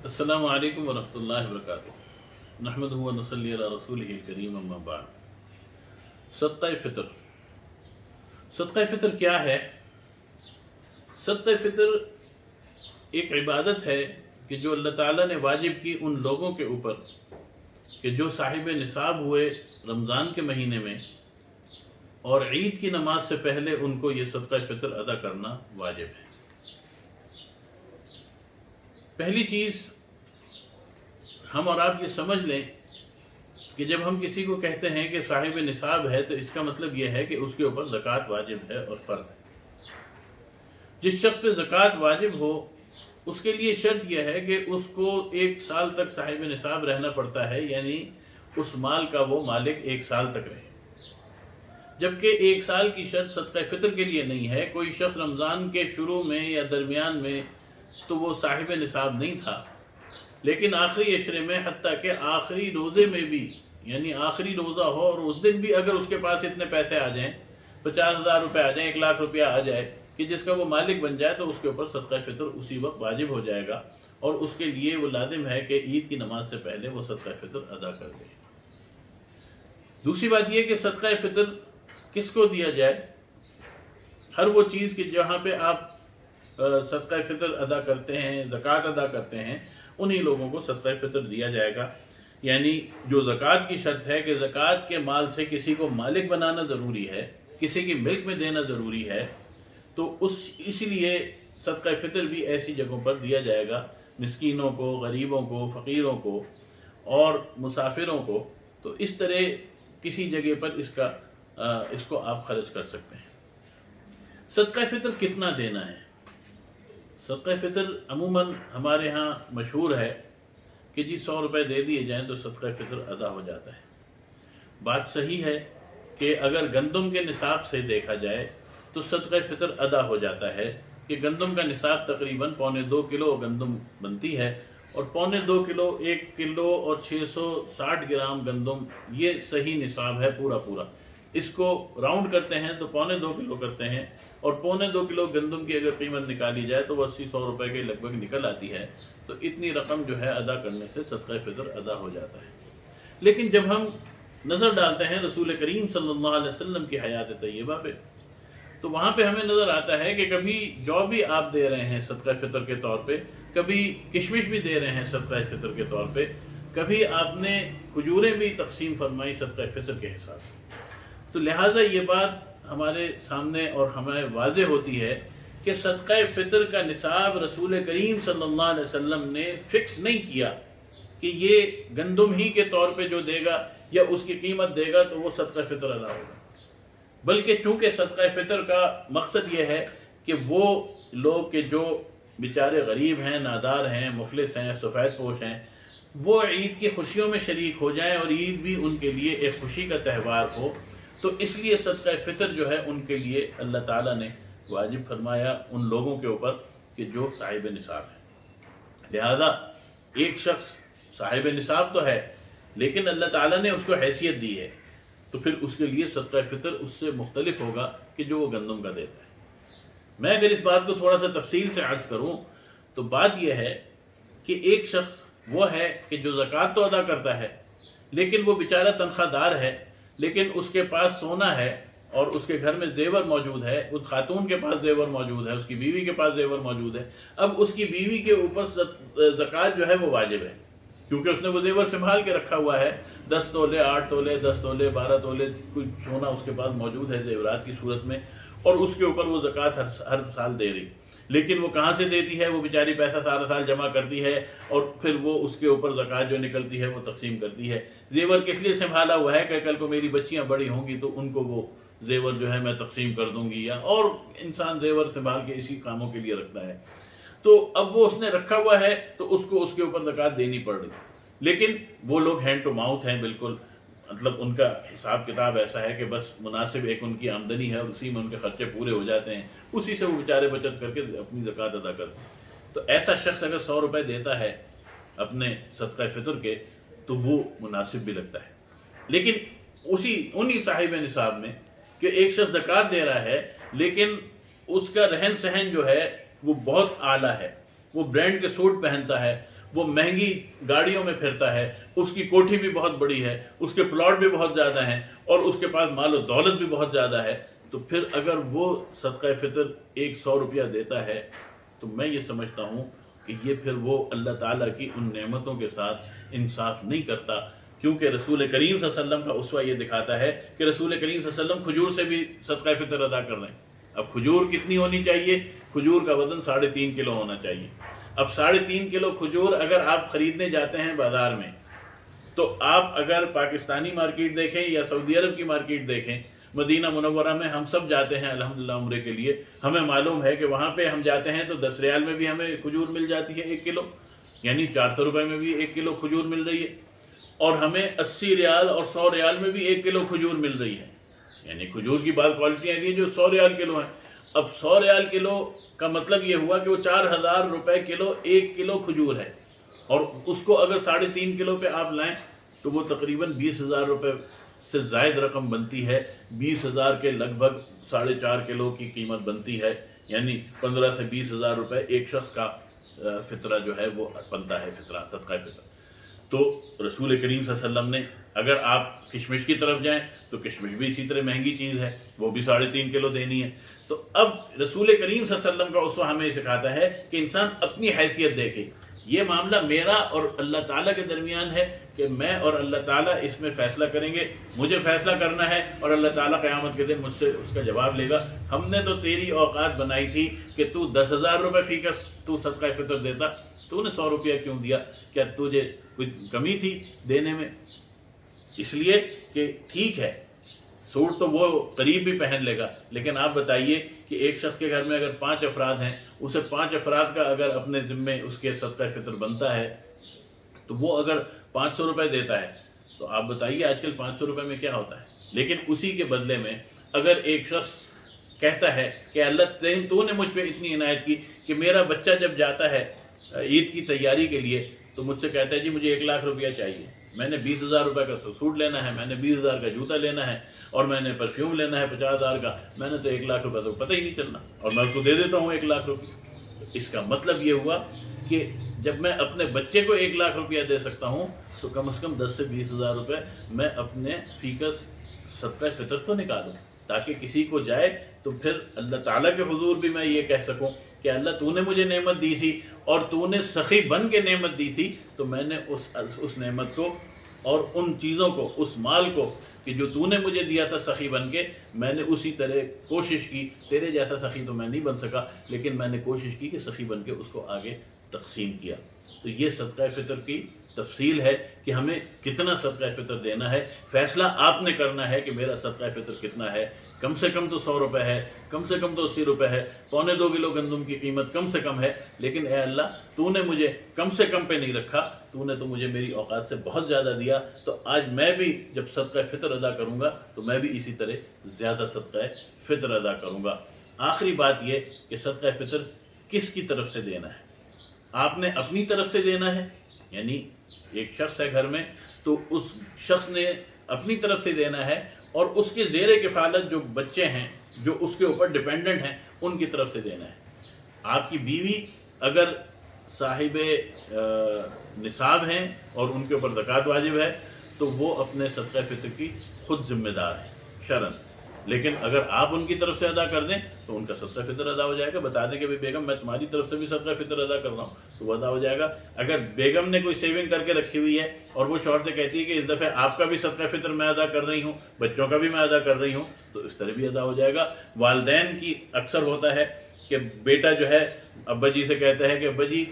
السلام علیکم ورحمۃ اللہ وبرکاتہ۔ نحمدہ و نصلی علی رسولہ الکریم، اما بعد۔ صدقہ فطر، صدقہ فطر کیا ہے؟ صدقہ فطر ایک عبادت ہے کہ جو اللہ تعالیٰ نے واجب کی ان لوگوں کے اوپر کہ جو صاحب نصاب ہوئے رمضان کے مہینے میں، اور عید کی نماز سے پہلے ان کو یہ صدقہ فطر ادا کرنا واجب ہے۔ پہلی چیز ہم اور آپ یہ سمجھ لیں کہ جب ہم کسی کو کہتے ہیں کہ صاحب نصاب ہے تو اس کا مطلب یہ ہے کہ اس کے اوپر زکوٰۃ واجب ہے اور فرض ہے۔ جس شخص پہ زکوٰۃ واجب ہو اس کے لیے شرط یہ ہے کہ اس کو 1 سال تک صاحب نصاب رہنا پڑتا ہے، یعنی اس مال کا وہ مالک 1 سال تک رہے۔ جبکہ 1 سال کی شرط صدقہ فطر کے لیے نہیں ہے۔ کوئی شخص رمضان کے شروع میں یا درمیان میں تو وہ صاحب نصاب نہیں تھا، لیکن آخری عشرے میں، حتیٰ کہ آخری روزے میں بھی، یعنی آخری روزہ ہو اور اس دن بھی اگر اس کے پاس اتنے پیسے آ جائیں، 50,000 روپے آ جائیں، 1,00,000 روپیہ آ جائے کہ جس کا وہ مالک بن جائے، تو اس کے اوپر صدقہ فطر اسی وقت واجب ہو جائے گا، اور اس کے لیے وہ لازم ہے کہ عید کی نماز سے پہلے وہ صدقہ فطر ادا کر دے۔ دوسری بات یہ کہ صدقہ فطر کس کو دیا جائے؟ ہر وہ چیز کہ جہاں پہ آپ صدقہ فطر ادا کرتے ہیں، زکوٰۃ ادا کرتے ہیں، انہی لوگوں کو صدقہ فطر دیا جائے گا۔ یعنی جو زکوٰۃ کی شرط ہے کہ زکوٰۃ کے مال سے کسی کو مالک بنانا ضروری ہے، کسی کی ملک میں دینا ضروری ہے، تو اس لیے صدقہ فطر بھی ایسی جگہوں پر دیا جائے گا، مسکینوں کو، غریبوں کو، فقیروں کو اور مسافروں کو۔ تو اس طرح کسی جگہ پر اس کو آپ خرچ کر سکتے ہیں۔ صدقہ فطر کتنا دینا ہے؟ صدقہ فطر عموماً ہمارے ہاں مشہور ہے کہ جی 100 روپے دے دیے جائیں تو صدقہ فطر ادا ہو جاتا ہے۔ بات صحیح ہے کہ اگر گندم کے نصاب سے دیکھا جائے تو صدقہ فطر ادا ہو جاتا ہے، کہ گندم کا نصاب تقریباً 1.25 کلو گندم بنتی ہے، اور 2.25 کلو، 1 کلو اور 660 گرام گندم، یہ صحیح نصاب ہے پورا۔ اس کو راؤنڈ کرتے ہیں تو 2.25 کلو کرتے ہیں، اور 2.25 کلو گندم کی اگر قیمت نکالی جائے تو وہ 80-100 روپے کے لگ بھگ نکل آتی ہے۔ تو اتنی رقم جو ہے ادا کرنے سے صدقہ فطر ادا ہو جاتا ہے۔ لیکن جب ہم نظر ڈالتے ہیں رسول کریم صلی اللہ علیہ وسلم کی حیات طیبہ پہ، تو وہاں پہ ہمیں نظر آتا ہے کہ کبھی جو بھی آپ دے رہے ہیں صدقہ فطر کے طور پہ، کبھی کشمش بھی دے رہے ہیں صدقہ فطر کے طور پہ، کبھی آپ نے کھجوریں بھی تقسیم فرمائی صدقہ فطر کے حساب سے۔ تو لہٰذا یہ بات ہمارے سامنے اور ہمیں واضح ہوتی ہے کہ صدقہ فطر کا نصاب رسول کریم صلی اللہ علیہ وسلم نے فکس نہیں کیا کہ یہ گندم ہی کے طور پہ جو دے گا یا اس کی قیمت دے گا تو وہ صدقہ فطر ادا ہوگا، بلکہ چونکہ صدقہ فطر کا مقصد یہ ہے کہ وہ لوگ کہ جو بیچارے غریب ہیں، نادار ہیں، مفلس ہیں، سفید پوش ہیں، وہ عید کی خوشیوں میں شریک ہو جائیں اور عید بھی ان کے لیے ایک خوشی کا تہوار ہو۔ تو اس لیے صدقہ فطر جو ہے ان کے لیے اللہ تعالیٰ نے واجب فرمایا ان لوگوں کے اوپر کہ جو صاحب نصاب ہے۔ لہذا ایک شخص صاحب نصاب تو ہے، لیکن اللہ تعالیٰ نے اس کو حیثیت دی ہے، تو پھر اس کے لیے صدقہ فطر اس سے مختلف ہوگا کہ جو وہ گندم کا دیتا ہے۔ میں اگر اس بات کو تھوڑا سا تفصیل سے عرض کروں تو بات یہ ہے کہ ایک شخص وہ ہے کہ جو زکوٰۃ تو ادا کرتا ہے، لیکن وہ بیچارہ تنخواہ دار ہے، لیکن اس کے پاس سونا ہے اور اس کے گھر میں زیور موجود ہے، اس خاتون کے پاس زیور موجود ہے، اس کی بیوی کے پاس زیور موجود ہے۔ اب اس کی بیوی کے اوپر زکوٰۃ جو ہے وہ واجب ہے، کیونکہ اس نے وہ زیور سنبھال کے رکھا ہوا ہے، 10 تولے، 8 تولے، 10 تولے، 12 تولے کچھ سونا اس کے پاس موجود ہے زیورات کی صورت میں، اور اس کے اوپر وہ زکوٰۃ ہر سال دے رہی۔ لیکن وہ کہاں سے دیتی ہے؟ وہ بیچاری پیسہ سارا سال جمع کرتی ہے اور پھر وہ اس کے اوپر زکوٰۃ جو نکلتی ہے وہ تقسیم کرتی ہے۔ زیور کس لیے سنبھالا ہوا ہے کہ کل کو میری بچیاں بڑی ہوں گی تو ان کو وہ زیور جو ہے میں تقسیم کر دوں گی، یا اور انسان زیور سنبھال کے اسی کاموں کے لیے رکھتا ہے۔ تو اب وہ اس نے رکھا ہوا ہے تو اس کو اس کے اوپر زکوٰۃ دینی پڑ رہی۔ لیکن وہ لوگ ہینڈ ٹو ماؤتھ ہیں، بالکل، مطلب ان کا حساب کتاب ایسا ہے کہ بس مناسب ایک ان کی آمدنی ہے اور اسی میں ان کے خرچے پورے ہو جاتے ہیں، اسی سے وہ بیچارے بچت کر کے اپنی زکوٰۃ ادا کرتے ہیں۔ تو ایسا شخص اگر 100 روپے دیتا ہے اپنے صدقہ فطر کے تو وہ مناسب بھی لگتا ہے۔ لیکن انہی صاحب نصاب میں کہ ایک شخص زکوٰۃ دے رہا ہے لیکن اس کا رہن سہن جو ہے وہ بہت اعلیٰ ہے، وہ برانڈ کے سوٹ پہنتا ہے، وہ مہنگی گاڑیوں میں پھرتا ہے، اس کی کوٹھی بھی بہت بڑی ہے، اس کے پلاٹ بھی بہت زیادہ ہیں، اور اس کے پاس مال و دولت بھی بہت زیادہ ہے، تو پھر اگر وہ صدقہ فطر 100 روپیہ دیتا ہے تو میں یہ سمجھتا ہوں کہ یہ پھر وہ اللہ تعالیٰ کی ان نعمتوں کے ساتھ انصاف نہیں کرتا، کیونکہ رسول کریم صلی اللہ علیہ وسلم کا اسوہ یہ دکھاتا ہے کہ رسول کریم صلی اللہ علیہ وسلم کھجور سے بھی صدقہ فطر ادا کر رہے ہیں۔ اب کھجور کتنی ہونی چاہیے؟ کھجور کا وزن 3.5 کلو ہونا چاہیے۔ اب 3.5 کلو کھجور اگر آپ خریدنے جاتے ہیں بازار میں، تو آپ اگر پاکستانی مارکیٹ دیکھیں یا سعودی عرب کی مارکیٹ دیکھیں، مدینہ منورہ میں ہم سب جاتے ہیں الحمدللہ عمرے کے لیے، ہمیں معلوم ہے کہ وہاں پہ ہم جاتے ہیں تو 10 ریال میں بھی ہمیں کھجور مل جاتی ہے 1 کلو، یعنی 400 روپے میں بھی 1 کلو کھجور مل رہی ہے، اور ہمیں 80 ریال اور 100 ریال میں بھی 1 کلو کھجور مل رہی ہے، یعنی کھجور کی بعض کوالٹیاں ہیں جو 100 ریال کلو ہیں۔ اب 100 ریال کلو کا مطلب یہ ہوا کہ وہ 4000 روپے کلو 1 کلو کھجور ہے، اور اس کو اگر 3.5 کلو پہ آپ لائیں تو وہ تقریباً 20,000 روپے سے زائد رقم بنتی ہے، 20,000 کے لگ بھگ 4.5 کلو کی قیمت بنتی ہے، یعنی 15 سے 20,000 روپے ایک شخص کا فطرہ جو ہے وہ بنتا ہے، فطرہ صدقہ فطر۔ تو رسول کریم صلی اللہ علیہ وسلم نے، اگر آپ کشمش کی طرف جائیں تو کشمش بھی اسی طرح مہنگی چیز ہے، وہ بھی 3.5 کلو دینی ہے۔ تو اب رسول کریم صلی اللہ علیہ وسلم کا اسوہ ہمیں سکھاتا ہے کہ انسان اپنی حیثیت دیکھے، یہ معاملہ میرا اور اللہ تعالیٰ کے درمیان ہے کہ میں اور اللہ تعالیٰ اس میں فیصلہ کریں گے، مجھے فیصلہ کرنا ہے، اور اللہ تعالیٰ قیامت کے دن مجھ سے اس کا جواب لے گا، ہم نے تو تیری اوقات بنائی تھی کہ تو 10,000 روپے فی کس تو صدقہ فطر دیتا، تو نے 100 روپیہ کیوں دیا؟ کیا تجھے کوئی کمی تھی دینے میں؟ اس لیے کہ ٹھیک ہے سوٹ تو وہ قریب بھی پہن لے گا، لیکن آپ بتائیے کہ ایک شخص کے گھر میں اگر 5 افراد ہیں، اسے 5 افراد کا اگر اپنے ذمے اس کے صدقہ فطر بنتا ہے تو وہ اگر 500 روپے دیتا ہے تو آپ بتائیے آج کل 500 روپے میں کیا ہوتا ہے؟ لیکن اسی کے بدلے میں اگر ایک شخص کہتا ہے کہ اللہ تو نے مجھ پہ اتنی عنایت کی کہ میرا بچہ جب جاتا ہے عید کی تیاری کے لیے تو مجھ سے کہتا ہے جی مجھے 1 لاکھ روپیہ چاہیے، میں نے 20,000 روپے کا سوٹ لینا ہے، میں نے 20,000 کا جوتا لینا ہے، اور میں نے پرفیوم لینا ہے 50,000 کا، میں نے تو 1 لاکھ روپے تو پتہ ہی نہیں چلنا، اور میں اس کو دے دیتا ہوں 1 لاکھ روپے۔ اس کا مطلب یہ ہوا کہ جب میں اپنے بچے کو 1 لاکھ روپیہ دے سکتا ہوں تو کم از کم 10 سے 20,000 روپے میں اپنے فیکس صدقہ فطر تو نکالوں، تاکہ کسی کو جائے تو پھر اللہ تعالیٰ کے حضور بھی میں یہ کہہ سکوں کہ اللہ تو نے مجھے نعمت دی تھی اور تو نے سخی بن کے نعمت دی تھی، تو میں نے اس نعمت کو اور ان چیزوں کو، اس مال کو کہ جو تو نے مجھے دیا تھا سخی بن کے، میں نے اسی طرح کوشش کی، تیرے جیسا سخی تو میں نہیں بن سکا لیکن میں نے کوشش کی کہ سخی بن کے اس کو آگے تقسیم کیا۔ تو یہ صدقہ فطر کی تفصیل ہے کہ ہمیں کتنا صدقہ فطر دینا ہے، فیصلہ آپ نے کرنا ہے کہ میرا صدقہ فطر کتنا ہے، کم سے کم تو 100 روپے ہے، کم سے کم تو 80 روپے ہے، 1.25 کلو گندم کی قیمت کم سے کم ہے، لیکن اے اللہ تو نے مجھے کم سے کم پہ نہیں رکھا، تو نے تو مجھے میری اوقات سے بہت زیادہ دیا، تو آج میں بھی جب صدقہ فطر ادا کروں گا تو میں بھی اسی طرح زیادہ صدقہ فطر ادا کروں گا۔ آخری بات یہ کہ صدقہ فطر کس کی طرف سے دینا ہے؟ آپ نے اپنی طرف سے دینا ہے، یعنی ایک شخص ہے گھر میں تو اس شخص نے اپنی طرف سے دینا ہے، اور اس کے زیر کفالت جو بچے ہیں جو اس کے اوپر ڈیپینڈنٹ ہیں ان کی طرف سے دینا ہے۔ آپ کی بیوی اگر صاحب نصاب ہیں اور ان کے اوپر زکوٰۃ واجب ہے تو وہ اپنے صدقہ فطر کی خود ذمہ دار ہے شرعاً، لیکن اگر آپ ان کی طرف سے ادا کر دیں تو ان کا صدقہ فطر ادا ہو جائے گا، بتا دیں کہ بیگم میں تمہاری طرف سے بھی صدقہ فطر ادا کر رہا ہوں تو وہ ادا ہو جائے گا۔ اگر بیگم نے کوئی سیونگ کر کے رکھی ہوئی ہے اور وہ شوہر سے کہتی ہے کہ اس دفعہ آپ کا بھی صدقہ فطر میں ادا کر رہی ہوں، بچوں کا بھی میں ادا کر رہی ہوں، تو اس طرح بھی ادا ہو جائے گا۔ والدین کی اکثر ہوتا ہے کہ بیٹا جو ہے ابا جی سے کہتا ہے کہ ابا جی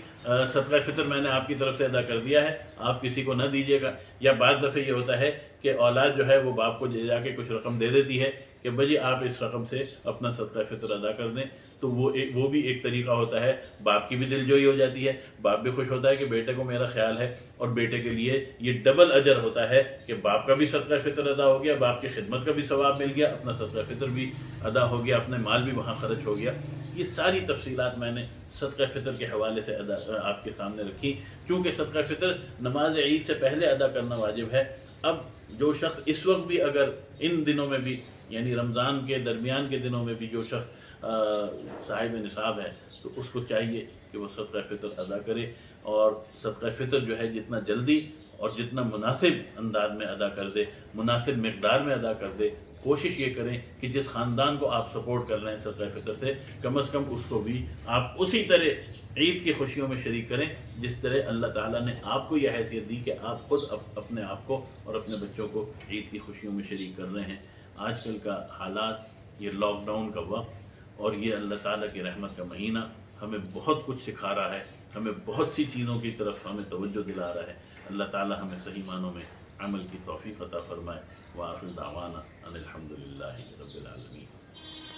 صدقہ فطر میں نے آپ کی طرف سے ادا کر دیا ہے، آپ کسی کو نہ دیجیے گا، یا بعض دفعہ یہ ہوتا ہے کہ اولاد جو ہے وہ باپ کو جا کے کچھ رقم دے دیتی ہے کہ بھائی آپ اس رقم سے اپنا صدقہ فطر ادا کر دیں، تو وہ بھی ایک طریقہ ہوتا ہے، باپ کی بھی دل جوئی ہو جاتی ہے، باپ بھی خوش ہوتا ہے کہ بیٹے کو میرا خیال ہے، اور بیٹے کے لیے یہ ڈبل اجر ہوتا ہے کہ باپ کا بھی صدقہ فطر ادا ہو گیا، باپ کی خدمت کا بھی ثواب مل گیا، اپنا صدقہ فطر بھی ادا ہو گیا، اپنے مال بھی وہاں خرچ ہو گیا۔ یہ ساری تفصیلات میں نے صدقہ فطر کے حوالے سے آپ کے سامنے رکھی، چونکہ صدقہ فطر نماز عید سے پہلے ادا کرنا واجب ہے۔ اب جو شخص اس وقت بھی اگر ان دنوں میں بھی یعنی رمضان کے درمیان کے دنوں میں بھی جو شخص صاحب نصاب ہے تو اس کو چاہیے کہ وہ صدقہ فطر ادا کرے، اور صدقہ فطر جو ہے جتنا جلدی اور جتنا مناسب انداز میں ادا کر دے، مناسب مقدار میں ادا کر دے۔ کوشش یہ کریں کہ جس خاندان کو آپ سپورٹ کر رہے ہیں صدقہ فطر سے، کم از کم اس کو بھی آپ اسی طرح عید کی خوشیوں میں شریک کریں جس طرح اللہ تعالیٰ نے آپ کو یہ حیثیت دی کہ آپ خود اپنے آپ کو اور اپنے بچوں کو عید کی خوشیوں میں شریک کر رہے ہیں۔ آج کل کا حالات، یہ لاک ڈاؤن کا وقت اور یہ اللہ تعالیٰ کی رحمت کا مہینہ ہمیں بہت کچھ سکھا رہا ہے، ہمیں بہت سی چیزوں کی طرف ہمیں توجہ دلا رہا ہے۔ اللہ تعالیٰ ہمیں صحیح معنوں میں عمل کی توفیق عطا فرمائے۔ وآخر دعوانا ان الحمد للہ رب العالمین۔